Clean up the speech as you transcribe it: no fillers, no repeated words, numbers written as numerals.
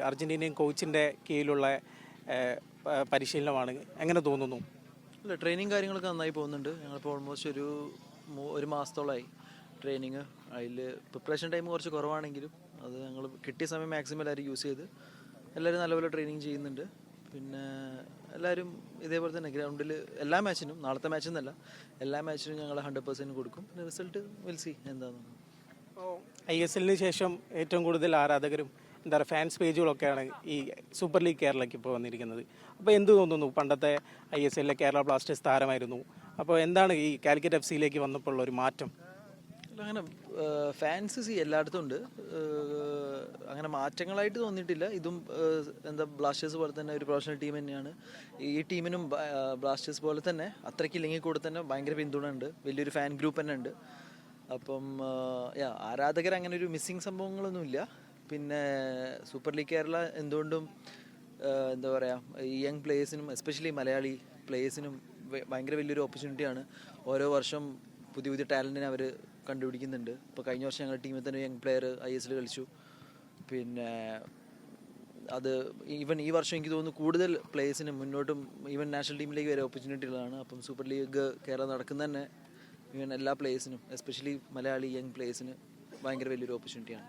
Argentinian കോച്ചിൻ്റെ കീഴിലുള്ള പരിശീലനമാണ്. എങ്ങനെ തോന്നുന്നു? അല്ല, ട്രെയിനിങ് കാര്യങ്ങളൊക്കെ നന്നായി പോകുന്നുണ്ട്. ഞങ്ങളിപ്പോൾ ഓൾമോസ്റ്റ് ഒരു മാസത്തോളമായി ട്രെയിനിങ്. അതിൽ പ്രിപ്പറേഷൻ ടൈം കുറച്ച് കുറവാണെങ്കിലും അത് ഞങ്ങൾ കിട്ടിയ സമയം മാക്സിമം എല്ലാവരും യൂസ് ചെയ്ത് എല്ലാവരും നല്ലപോലെ ട്രെയിനിങ് ചെയ്യുന്നുണ്ട്. പിന്നെ എല്ലാവരും ഇതേപോലെ തന്നെ ഗ്രൗണ്ടിൽ എല്ലാ മാച്ചിനും, നാളത്തെ മാച്ചിൽ നിന്നല്ല, എല്ലാ മാച്ചിനും ഞങ്ങൾ 100% കൊടുക്കും. പിന്നെ റിസൾട്ട് വിൽ സി എന്താണെന്ന്. ISLന് ശേഷം ഏറ്റവും കൂടുതൽ ആരാധകരും എന്താ പറയുക ഫാൻസ് പേജുകളൊക്കെയാണ് ഈ സൂപ്പർ ലീഗ് കേരളയ്ക്ക് ഇപ്പോൾ വന്നിരിക്കുന്നത്. അപ്പോൾ എന്ത് തോന്നുന്നു? പണ്ടത്തെ ISLലെ കേരള ബ്ലാസ്റ്റേഴ്സ് താരമായിരുന്നു. അപ്പോൾ എന്താണ് ഈ കാലിക്കറ്റ് FC വന്നപ്പോൾ ഉള്ള ഒരു മാറ്റം? അങ്ങനെ ഫാൻസ് എല്ലായിടത്തും ഉണ്ട്. അങ്ങനെ മാറ്റങ്ങളായിട്ട് തോന്നിയിട്ടില്ല. ഇതും എന്താ ബ്ലാസ്റ്റേഴ്സ് പോലെ തന്നെ ഒരു പ്രൊഫഷണൽ ടീം തന്നെയാണ്. ഈ ടീമിനും ബ്ലാസ്റ്റേഴ്സ് പോലെ തന്നെ അത്രയ്ക്കില്ലെങ്കിൽ കൂടെ തന്നെ ഭയങ്കര പിന്തുണ ഉണ്ട്. വലിയൊരു ഫാൻ ഗ്രൂപ്പ് തന്നെ ഉണ്ട്. അപ്പം ആരാധകർ അങ്ങനെ ഒരു മിസ്സിങ് സംഭവങ്ങളൊന്നുമില്ല. പിന്നെ സൂപ്പർ ലീഗ് കേരള എന്തുകൊണ്ടും എന്താ പറയുക, ഈ യങ് പ്ലേയേഴ്സിനും എസ്പെഷ്യലി മലയാളി പ്ലേയേഴ്സിനും ഭയങ്കര വലിയൊരു ഓപ്പർച്യൂണിറ്റിയാണ്. ഓരോ വർഷം പുതിയ പുതിയ ടാലൻറ്റിനെ അവർ കണ്ടുപിടിക്കുന്നുണ്ട്. ഇപ്പോൾ കഴിഞ്ഞ വർഷം ഞങ്ങളുടെ ടീമിൽ തന്നെ യങ് പ്ലെയർ ISL കളിച്ചു. പിന്നെ അത് ഈ വർഷം എനിക്ക് തോന്നുന്നു കൂടുതൽ പ്ലേയേഴ്സിന് മുന്നോട്ടും ഈവൻ നാഷണൽ ടീമിലേക്ക് വരെ ഓപ്പർച്യൂണിറ്റികളാണ്. അപ്പം സൂപ്പർ ലീഗ് കേരള നടക്കുന്ന തന്നെ ഈവൻ എല്ലാ പ്ലേയേഴ്സിനും എസ്പെഷ്യലി മലയാളി യങ് പ്ലേയേഴ്സിന് ഭയങ്കര വലിയൊരു ഓപ്പർച്യൂണിറ്റിയാണ്.